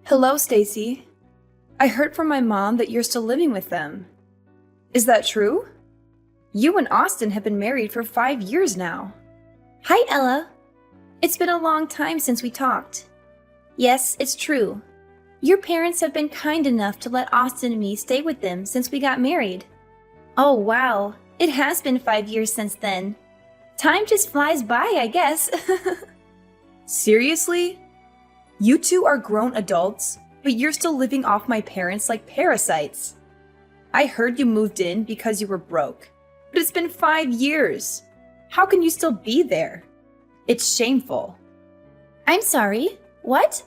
Hello, Stacy. I heard from my mom that you're still living with them. Is that true? You and Austin have been married for 5 years now. Hi, Ella. It's been a long time since we talked. Yes, it's true. Your parents have been kind enough to let Austin and me stay with them since we got married. Oh, wow. It has been 5 years since then. Time just flies by, I guess. Seriously? You two are grown adults, but you're still living off my parents like parasites. I heard you moved in because you were broke, but it's been 5 years. How can you still be there? It's shameful. I'm sorry. What?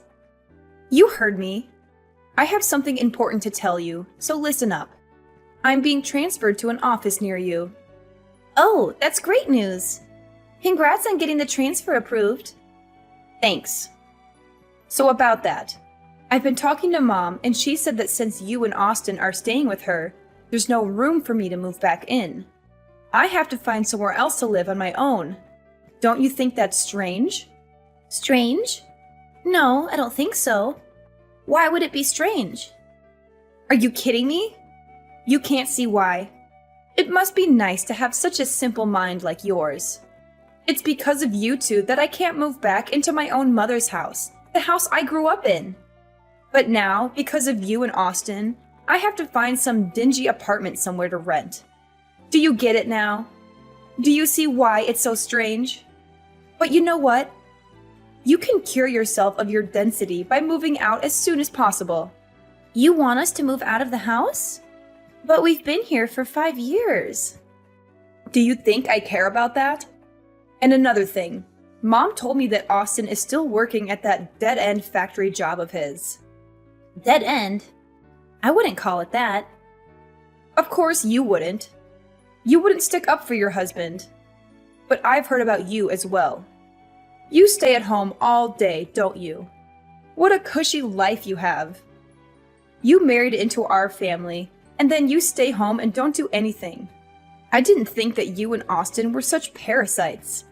You heard me. I have something important to tell you, so listen up. I'm being transferred to an office near you. Oh, that's great news. Congrats on getting the transfer approved. Thanks. So about that, I've been talking to Mom, and she said that since you and Austin are staying with her, there's no room for me to move back in. I have to find somewhere else to live on my own. Don't you think that's strange? Strange? No, I don't think so. Why would it be strange? Are you kidding me? You can't see why. It must be nice to have such a simple mind like yours. It's because of you two that I can't move back into my own mother's house, the house I grew up in. But now, because of you and Austin, I have to find some dingy apartment somewhere to rent. Do you get it now? Do you see why it's so strange? But you know what? You can cure yourself of your density by moving out as soon as possible. You want us to move out of the house? But we've been here for 5 years. Do you think I care about that? And another thing, Mom told me that Austin is still working at that dead-end factory job of his. Dead end? I wouldn't call it that. Of course you wouldn't. You wouldn't stick up for your husband. But I've heard about you as well. You stay at home all day, don't you? What a cushy life you have. You married into our family, and then you stay home and don't do anything. I didn't think that you and Austin were such parasites.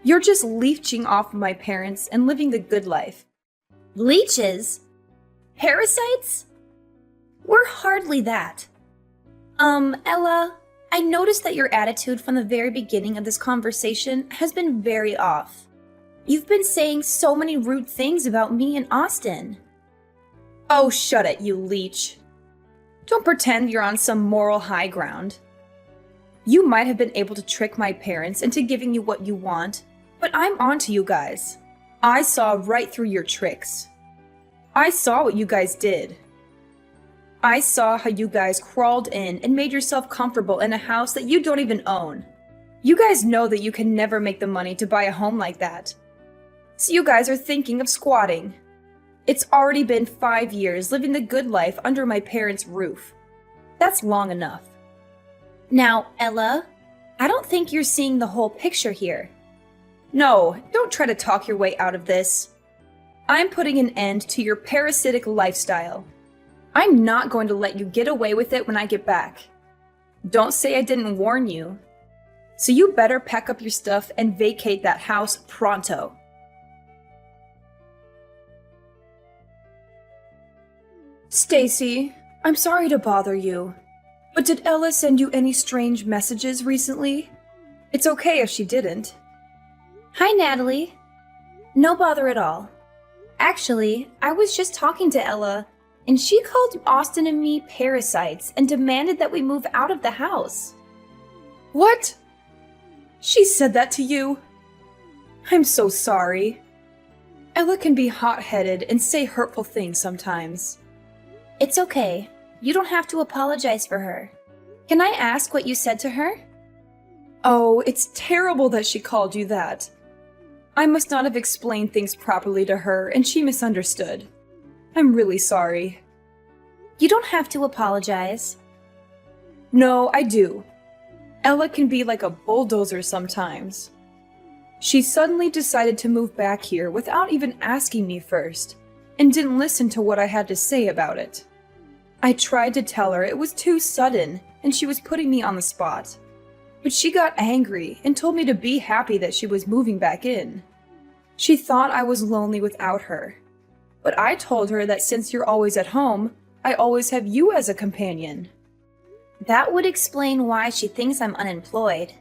You're just leeching off of my parents and living the good life. Leeches? Parasites? We're hardly that. Ella, I noticed that your attitude from the very beginning of this conversation has been very off. You've been saying so many rude things about me and Austin. Oh, shut it, you leech. Don't pretend you're on some moral high ground. You might have been able to trick my parents into giving you what you want, but I'm onto you guys. I saw right through your tricks. I saw what you guys did. I saw how you guys crawled in and made yourself comfortable in a house that you don't even own. You guys know that you can never make the money to buy a home like that. So you guys are thinking of squatting. It's already been 5 years living the good life under my parents' roof. That's long enough. Now, Ella, I don't think you're seeing the whole picture here. No, don't try to talk your way out of this. I'm putting an end to your parasitic lifestyle. I'm not going to let you get away with it when I get back. Don't say I didn't warn you. So you better pack up your stuff and vacate that house pronto. Stacy, I'm sorry to bother you, but did Ella send you any strange messages recently? It's okay if she didn't. Hi, Natalie. No bother at all. Actually, I was just talking to Ella, and she called Austin and me parasites and demanded that we move out of the house. What? She said that to you? I'm so sorry. Ella can be hot-headed and say hurtful things sometimes. It's okay. You don't have to apologize for her. Can I ask what you said to her? Oh, it's terrible that she called you that. I must not have explained things properly to her, and she misunderstood. I'm really sorry. You don't have to apologize. No, I do. Ella can be like a bulldozer sometimes. She suddenly decided to move back here without even asking me first, and didn't listen to what I had to say about it. I tried to tell her it was too sudden, and she was putting me on the spot. But she got angry and told me to be happy that she was moving back in. She thought I was lonely without her. But I told her that since you're always at home, I always have you as a companion. That would explain why she thinks I'm unemployed.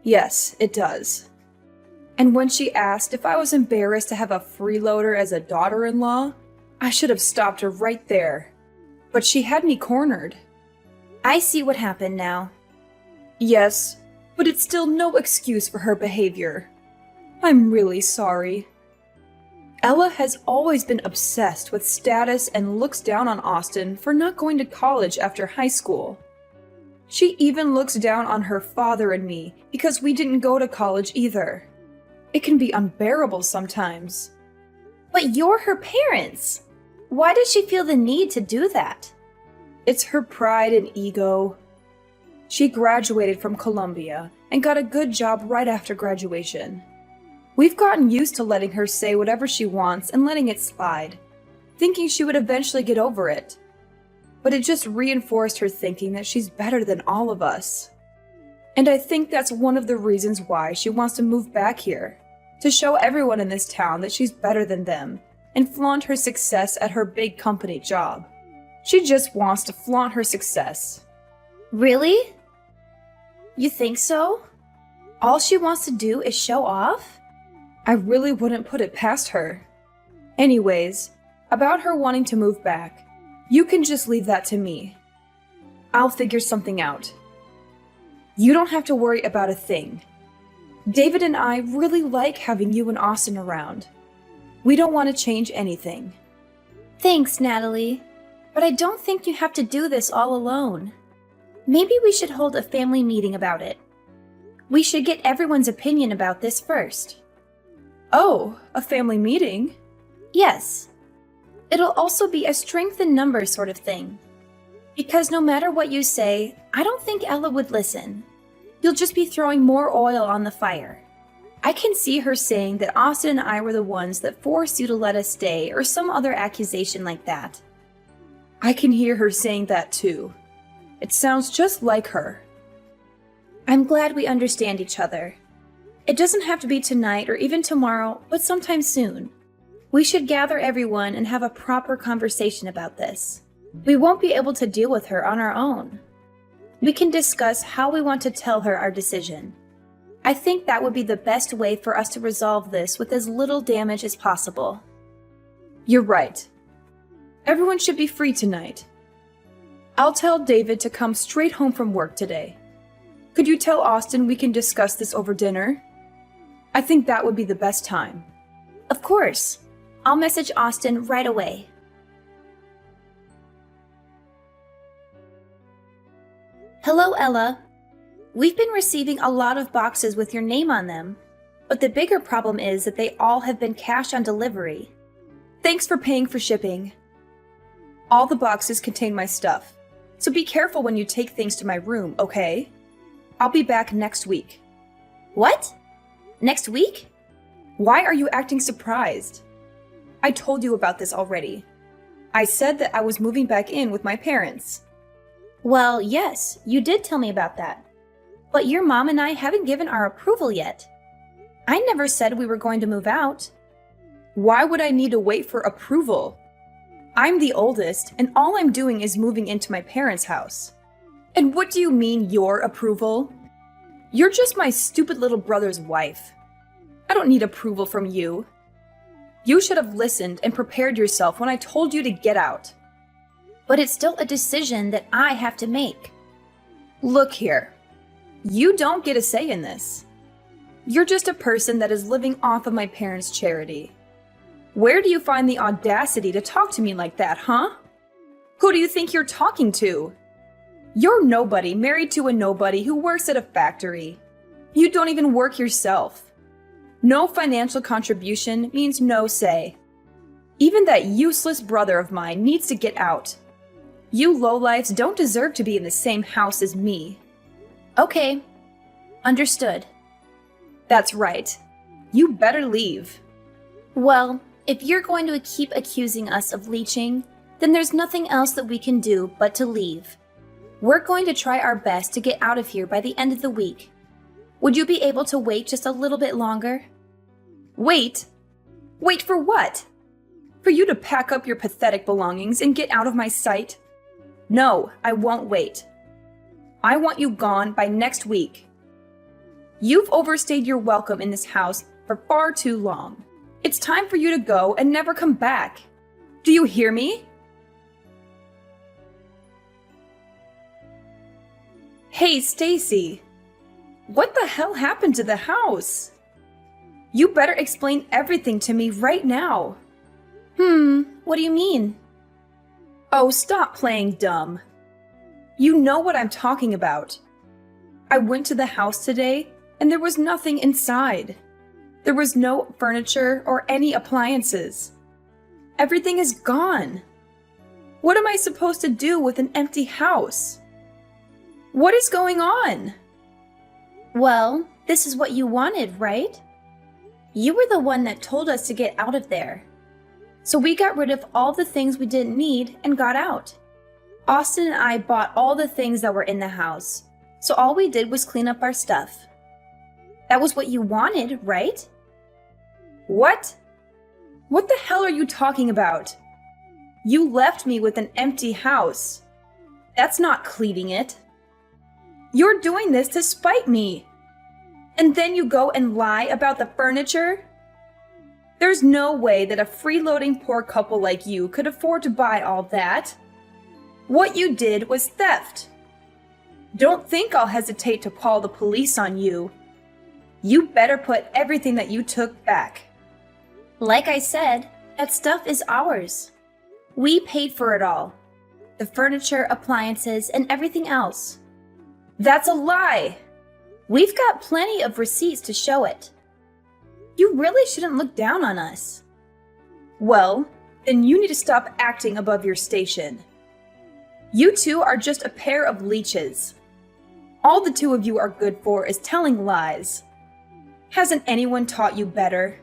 Yes, it does. And when she asked if I was embarrassed to have a freeloader as a daughter-in-law, I should have stopped her right there. But she had me cornered. I see what happened now. Yes, but it's still no excuse for her behavior. I'm really sorry. Ella has always been obsessed with status and looks down on Austin for not going to college after high school. She even looks down on her father and me because we didn't go to college either. It can be unbearable sometimes. But you're her parents. Why does she feel the need to do that? It's her pride and ego. She graduated from Columbia and got a good job right after graduation. We've gotten used to letting her say whatever she wants and letting it slide, thinking she would eventually get over it. But it just reinforced her thinking that she's better than all of us. And I think that's one of the reasons why she wants to move back here, to show everyone in this town that she's better than them and flaunt her success at her big company job. She just wants to flaunt her success. Really? You think so? All she wants to do is show off? I really wouldn't put it past her. Anyways, about her wanting to move back, you can just leave that to me. I'll figure something out. You don't have to worry about a thing. David and I really like having you and Austin around. We don't want to change anything. Thanks, Natalie. But I don't think you have to do this all alone. Maybe we should hold a family meeting about it. We should get everyone's opinion about this first. Oh, a family meeting? Yes. It'll also be a strength in numbers sort of thing. Because no matter what you say, I don't think Ella would listen. You'll just be throwing more oil on the fire. I can see her saying that Austin and I were the ones that forced you to let us stay or some other accusation like that. I can hear her saying that too. It sounds just like her. I'm glad we understand each other. It doesn't have to be tonight or even tomorrow, but sometime soon. We should gather everyone and have a proper conversation about this. We won't be able to deal with her on our own. We can discuss how we want to tell her our decision. I think that would be the best way for us to resolve this with as little damage as possible. You're right. Everyone should be free tonight. I'll tell David to come straight home from work today. Could you tell Austin we can discuss this over dinner? I think that would be the best time. Of course. I'll message Austin right away. Hello, Ella. We've been receiving a lot of boxes with your name on them, but the bigger problem is that they all have been cash on delivery. Thanks for paying for shipping. All the boxes contain my stuff, so be careful when you take things to my room, okay? I'll be back next week. What? Next week? Why are you acting surprised? I told you about this already. I said that I was moving back in with my parents. Well, yes, you did tell me about that. But your mom and I haven't given our approval yet. I never said we were going to move out. Why would I need to wait for approval? I'm the oldest, and all I'm doing is moving into my parents' house. And what do you mean, your approval? You're just my stupid little brother's wife. I don't need approval from you. You should have listened and prepared yourself when I told you to get out. But it's still a decision that I have to make. Look here. You don't get a say in this. You're just a person that is living off of my parents' charity. Where do you find the audacity to talk to me like that, huh? Who do you think you're talking to? You're nobody married to a nobody who works at a factory. You don't even work yourself. No financial contribution means no say. Even that useless brother of mine needs to get out. You lowlifes don't deserve to be in the same house as me. Okay. Understood. That's right. You better leave. Well, if you're going to keep accusing us of leeching, then there's nothing else that we can do but to leave. We're going to try our best to get out of here by the end of the week. Would you be able to wait just a little bit longer? Wait? Wait for what? For for you to pack up your pathetic belongings and get out of my sight? No, I won't wait. I want you gone by next week. You've overstayed your welcome in this house for far too long. It's time for you to go and never come back. Do you hear me? Hey, Stacy. What the hell happened to the house? You better explain everything to me right now. What do you mean? Oh, stop playing dumb. You know what I'm talking about. I went to the house today, and there was nothing inside. There was no furniture or any appliances. Everything is gone. What am I supposed to do with an empty house? What is going on? Well, this is what you wanted, right? You were the one that told us to get out of there. So we got rid of all the things we didn't need and got out. Austin and I bought all the things that were in the house, so all we did was clean up our stuff. That was what you wanted, right? What? What the hell are you talking about? You left me with an empty house. That's not cleaning it. You're doing this to spite me. And then you go and lie about the furniture? There's no way that a freeloading poor couple like you could afford to buy all that. What you did was theft. Don't think I'll hesitate to call the police on you. You better put everything that you took back. Like I said, that stuff is ours. We paid for it all. The furniture, appliances, and everything else. That's a lie! We've got plenty of receipts to show it. You really shouldn't look down on us. Well, then you need to stop acting above your station. You two are just a pair of leeches. All the two of you are good for is telling lies. Hasn't anyone taught you better?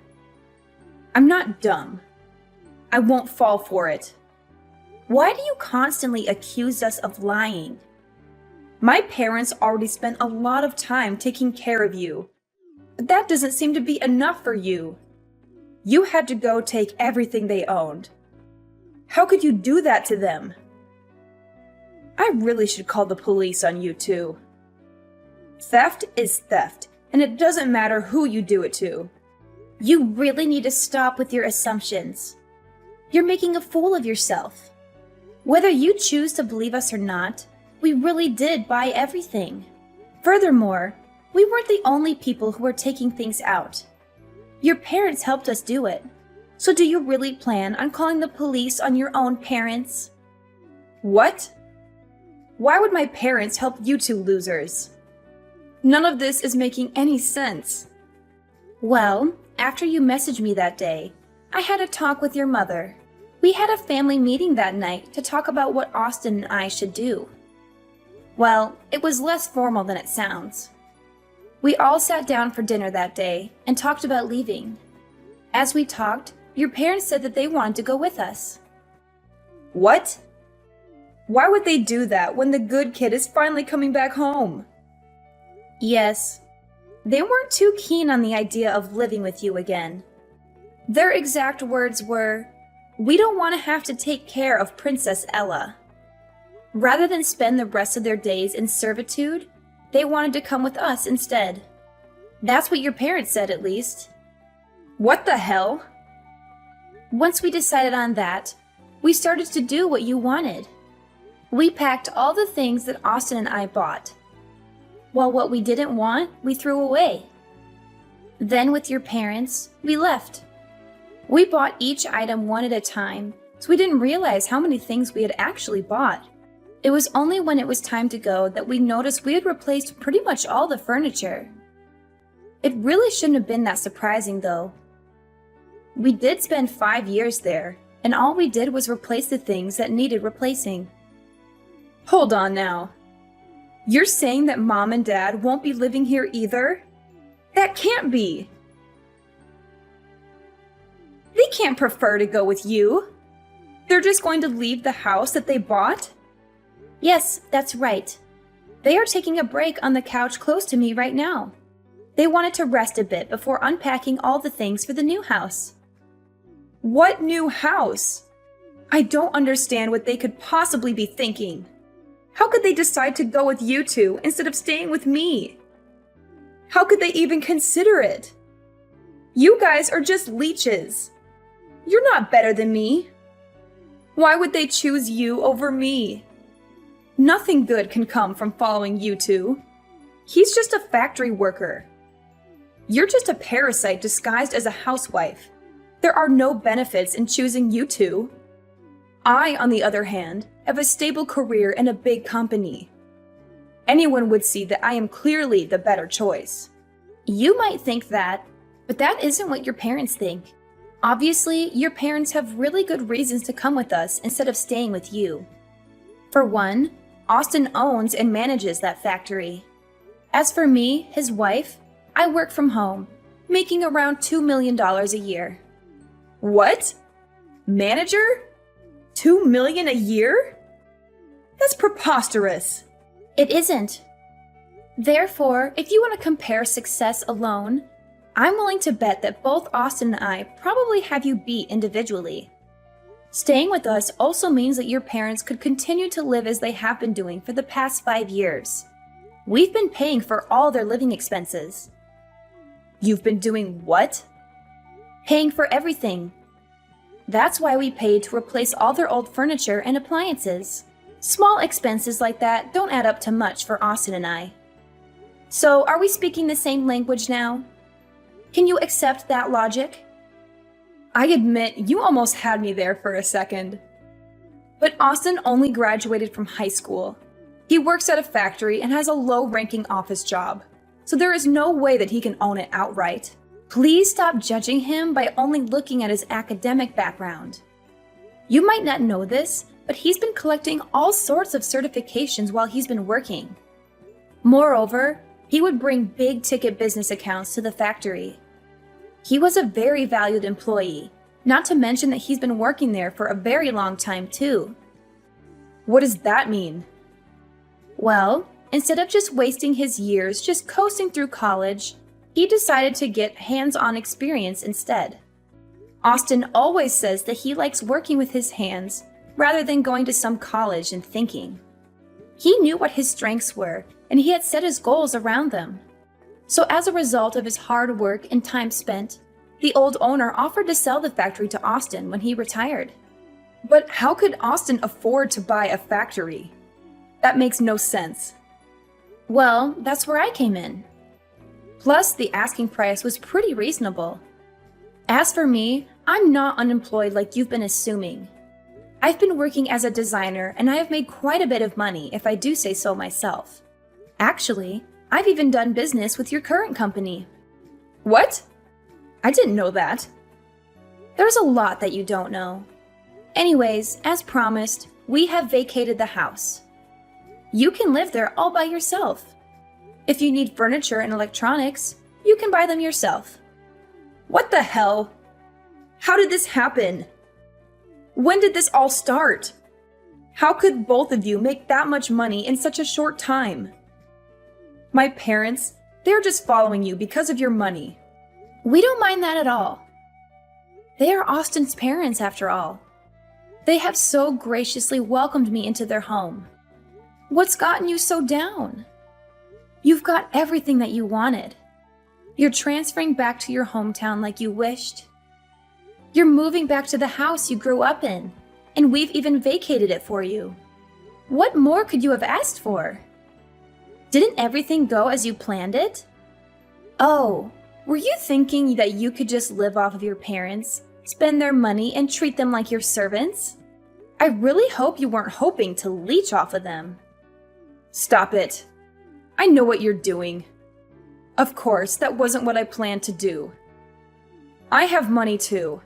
I'm not dumb. I won't fall for it. Why do you constantly accuse us of lying? My parents already spent a lot of time taking care of you. But that doesn't seem to be enough for you. You had to go take everything they owned. How could you do that to them? I really should call the police on you two. Theft is theft, and it doesn't matter who you do it to. You really need to stop with your assumptions. You're making a fool of yourself. Whether you choose to believe us or not, we really did buy everything. Furthermore, we weren't the only people who were taking things out. Your parents helped us do it. So do you really plan on calling the police on your own parents? What? Why would my parents help you two losers? None of this is making any sense. Well, after you messaged me that day, I had a talk with your mother. We had a family meeting that night to talk about what Austin and I should do. Well, it was less formal than it sounds. We all sat down for dinner that day and talked about leaving. As we talked, your parents said that they wanted to go with us. What? Why would they do that when the good kid is finally coming back home? Yes, they weren't too keen on the idea of living with you again. Their exact words were, "We don't want to have to take care of Princess Ella." Rather than spend the rest of their days in servitude, they wanted to come with us instead. That's what your parents said, at least. What the hell? Once we decided on that, we started to do what you wanted. We packed all the things that Austin and I bought, while what we didn't want, we threw away. Then with your parents, we left. We bought each item one at a time, so we didn't realize how many things we had actually bought. It was only when it was time to go that we noticed we had replaced pretty much all the furniture. It really shouldn't have been that surprising, though. We did spend 5 years there, and all we did was replace the things that needed replacing. Hold on now. You're saying that Mom and Dad won't be living here either? That can't be. They can't prefer to go with you. They're just going to leave the house that they bought? Yes, that's right. They are taking a break on the couch close to me right now. They wanted to rest a bit before unpacking all the things for the new house. What new house? I don't understand what they could possibly be thinking. How could they decide to go with you two instead of staying with me? How could they even consider it? You guys are just leeches. You're not better than me. Why would they choose you over me? Nothing good can come from following you two. He's just a factory worker. You're just a parasite disguised as a housewife. There are no benefits in choosing you two. I, on the other hand, have a stable career in a big company. Anyone would see that I am clearly the better choice. You might think that, but that isn't what your parents think. Obviously, your parents have really good reasons to come with us instead of staying with you. For one, Austin owns and manages that factory. As for me, his wife, I work from home, making around $2 million a year. What? Manager? $2 million a year? That's preposterous. It isn't. Therefore, if you want to compare success alone, I'm willing to bet that both Austin and I probably have you beat individually. Staying with us also means that your parents could continue to live as they have been doing for the past 5 years. We've been paying for all their living expenses. You've been doing what? Paying for everything. That's why we paid to replace all their old furniture and appliances. Small expenses like that don't add up to much for Austin and I. So, are we speaking the same language now? Can you accept that logic? I admit, you almost had me there for a second. But Austin only graduated from high school. He works at a factory and has a low-ranking office job, so there is no way that he can own it outright. Please stop judging him by only looking at his academic background. You might not know this, but he's been collecting all sorts of certifications while he's been working. Moreover, he would bring big-ticket business accounts to the factory. He was a very valued employee, not to mention that he's been working there for a very long time too. What does that mean? Well, instead of just wasting his years just coasting through college, he decided to get hands-on experience instead. Austin always says that he likes working with his hands rather than going to some college and thinking. He knew what his strengths were, and he had set his goals around them. So as a result of his hard work and time spent, the old owner offered to sell the factory to Austin when he retired. But how could Austin afford to buy a factory? That makes no sense. Well, that's where I came in. Plus, the asking price was pretty reasonable. As for me, I'm not unemployed like you've been assuming. I've been working as a designer and I have made quite a bit of money if I do say so myself. Actually, I've even done business with your current company. What? I didn't know that. There's a lot that you don't know. Anyways, as promised, we have vacated the house. You can live there all by yourself. If you need furniture and electronics, you can buy them yourself. What the hell? How did this happen? When did this all start? How could both of you make that much money in such a short time? My parents, they're just following you because of your money. We don't mind that at all. They are Austin's parents, after all. They have so graciously welcomed me into their home. What's gotten you so down? You've got everything that you wanted. You're transferring back to your hometown like you wished. You're moving back to the house you grew up in, and we've even vacated it for you. What more could you have asked for? Didn't everything go as you planned it? Oh, were you thinking that you could just live off of your parents, spend their money, and treat them like your servants? I really hope you weren't hoping to leech off of them. Stop it. I know what you're doing. Of course, that wasn't what I planned to do. I have money too.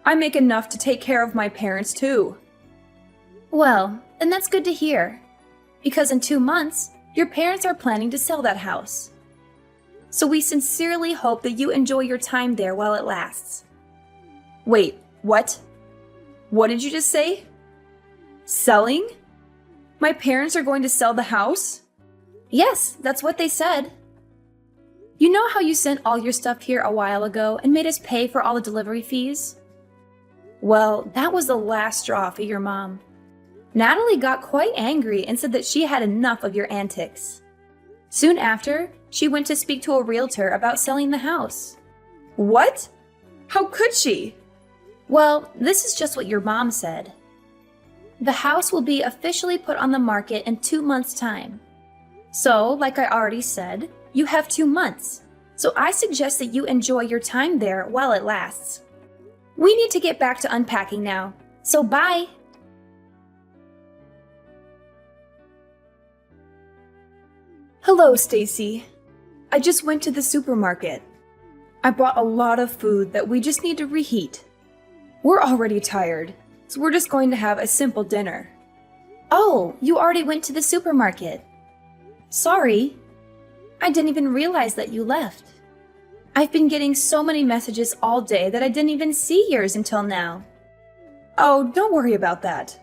I make enough to take care of my parents too. Well, then that's good to hear. Because in 2 months, your parents are planning to sell that house. So we sincerely hope that you enjoy your time there while it lasts. Wait, what? What did you just say? Selling? My parents are going to sell the house? Yes, that's what they said. You know how you sent all your stuff here a while ago and made us pay for all the delivery fees? Well, that was the last straw for your mom. Natalie got quite angry and said that she had enough of your antics. Soon after, she went to speak to a realtor about selling the house. What? How could she? Well, this is just what your mom said. The house will be officially put on the market in 2 months' time. So, like I already said, you have 2 months. So I suggest that you enjoy your time there while it lasts. We need to get back to unpacking now. So bye! Hello, Stacy. I just went to the supermarket. I bought a lot of food that we just need to reheat. We're already tired, so we're just going to have a simple dinner. Oh, you already went to the supermarket. Sorry. I didn't even realize that you left. I've been getting so many messages all day that I didn't even see yours until now. Oh, don't worry about that.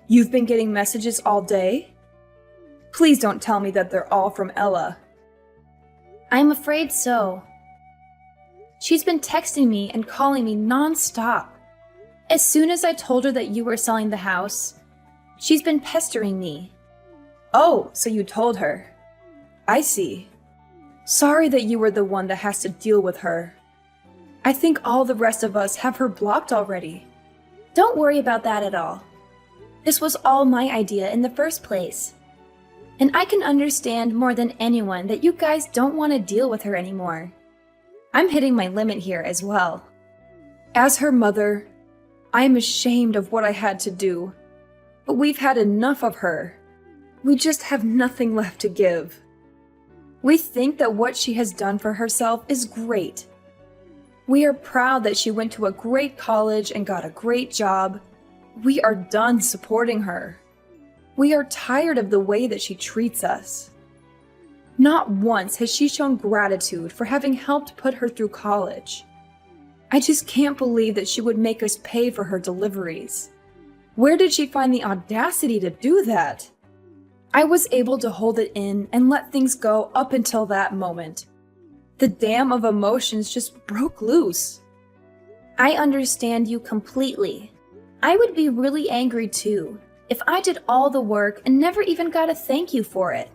You've been getting messages all day? Please don't tell me that they're all from Ella. I'm afraid so. She's been texting me and calling me non-stop. As soon as I told her that you were selling the house, she's been pestering me. Oh, so you told her. I see. Sorry that you were the one that has to deal with her. I think all the rest of us have her blocked already. Don't worry about that at all. This was all my idea in the first place. And I can understand more than anyone that you guys don't want to deal with her anymore. I'm hitting my limit here as well. As her mother, I am ashamed of what I had to do. But we've had enough of her. We just have nothing left to give. We think that what she has done for herself is great. We are proud that she went to a great college and got a great job. We are done supporting her. We are tired of the way that she treats us. Not once has she shown gratitude for having helped put her through college. I just can't believe that she would make us pay for her deliveries. Where did she find the audacity to do that? I was able to hold it in and let things go up until that moment. The dam of emotions just broke loose. I understand you completely. I would be really angry too if I did all the work and never even got a thank you for it.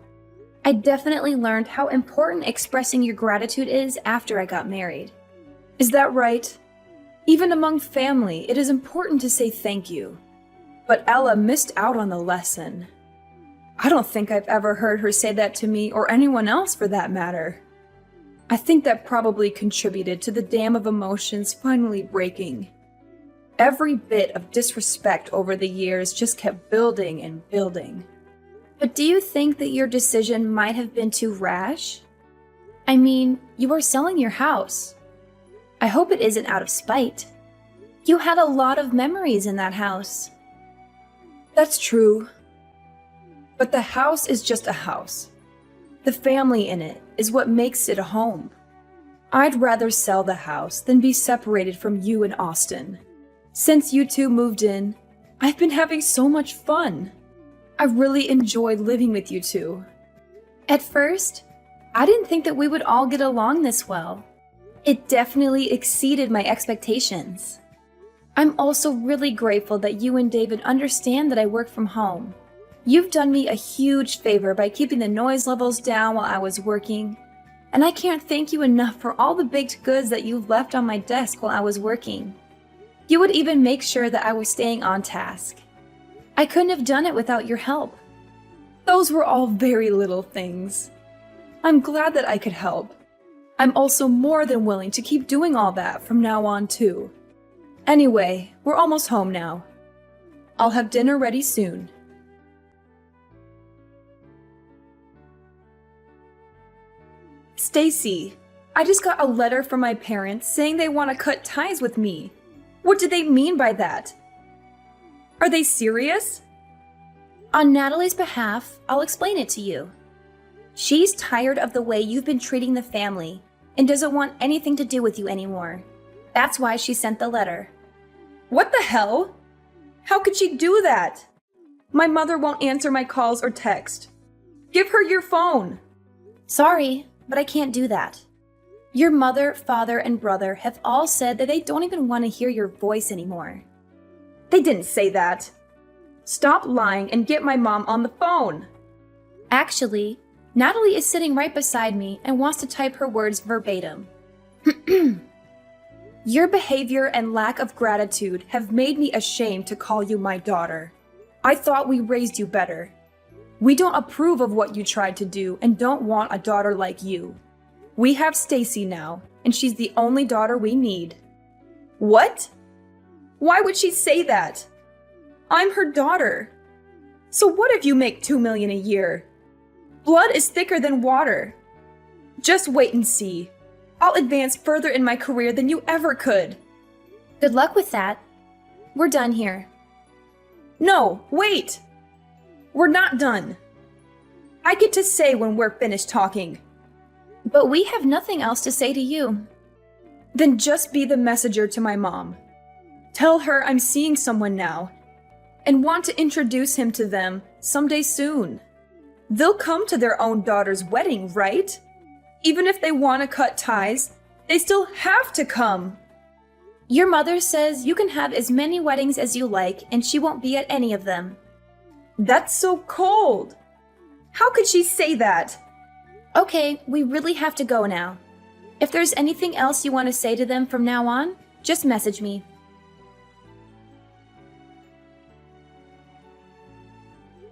I definitely learned how important expressing your gratitude is after I got married. Is that right? Even among family, it is important to say thank you. But Ella missed out on the lesson. I don't think I've ever heard her say that to me or anyone else for that matter. I think that probably contributed to the dam of emotions finally breaking. Every bit of disrespect over the years just kept building and building. But do you think that your decision might have been too rash? I mean, you are selling your house. I hope it isn't out of spite. You had a lot of memories in that house. That's true. But the house is just a house. The family in it is what makes it a home. I'd rather sell the house than be separated from you and Austin. Since you two moved in, I've been having so much fun. I really enjoyed living with you two. At first, I didn't think that we would all get along this well. It definitely exceeded my expectations. I'm also really grateful that you and David understand that I work from home. You've done me a huge favor by keeping the noise levels down while I was working, and I can't thank you enough for all the baked goods that you've left on my desk while I was working. You would even make sure that I was staying on task. I couldn't have done it without your help. Those were all very little things. I'm glad that I could help. I'm also more than willing to keep doing all that from now on too. Anyway, we're almost home now. I'll have dinner ready soon. Stacy, I just got a letter from my parents saying they want to cut ties with me. What do they mean by that? Are they serious? On Natalie's behalf, I'll explain it to you. She's tired of the way you've been treating the family and doesn't want anything to do with you anymore. That's why she sent the letter. What the hell? How could she do that? My mother won't answer my calls or text. Give her your phone. Sorry, but I can't do that. Your mother, father, and brother have all said that they don't even want to hear your voice anymore. They didn't say that. Stop lying and get my mom on the phone. Actually, Natalie is sitting right beside me and wants to type her words verbatim. Your behavior and lack of gratitude have made me ashamed to call you my daughter. I thought we raised you better. We don't approve of what you tried to do and don't want a daughter like you. We have Stacy now, and she's the only daughter we need. What? Why would she say that? I'm her daughter. So what if you make $2 million a year? Blood is thicker than water. Just wait and see. I'll advance further in my career than you ever could. Good luck with that. We're done here. No, wait! We're not done. I get to say when we're finished talking. But we have nothing else to say to you. Then just be the messenger to my mom. Tell her I'm seeing someone now and want to introduce him to them someday soon. They'll come to their own daughter's wedding, right? Even if they want to cut ties, they still have to come. Your mother says you can have as many weddings as you like and she won't be at any of them. That's so cold. How could she say that? Okay, we really have to go now. If there's anything else you want to say to them from now on, just message me.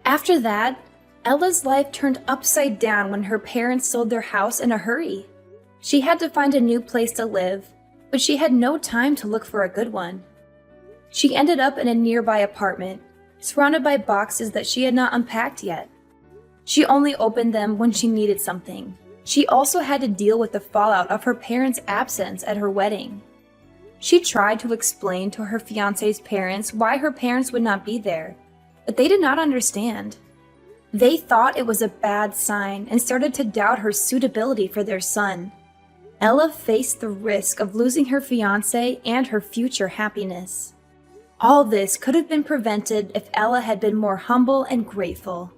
After that, Ella's life turned upside down when her parents sold their house in a hurry. She had to find a new place to live, but she had no time to look for a good one. She ended up in a nearby apartment, surrounded by boxes that she had not unpacked yet. She only opened them when she needed something. She also had to deal with the fallout of her parents' absence at her wedding. She tried to explain to her fiancé's parents why her parents would not be there, but they did not understand. They thought it was a bad sign and started to doubt her suitability for their son. Ella faced the risk of losing her fiancé and her future happiness. All this could have been prevented if Ella had been more humble and grateful.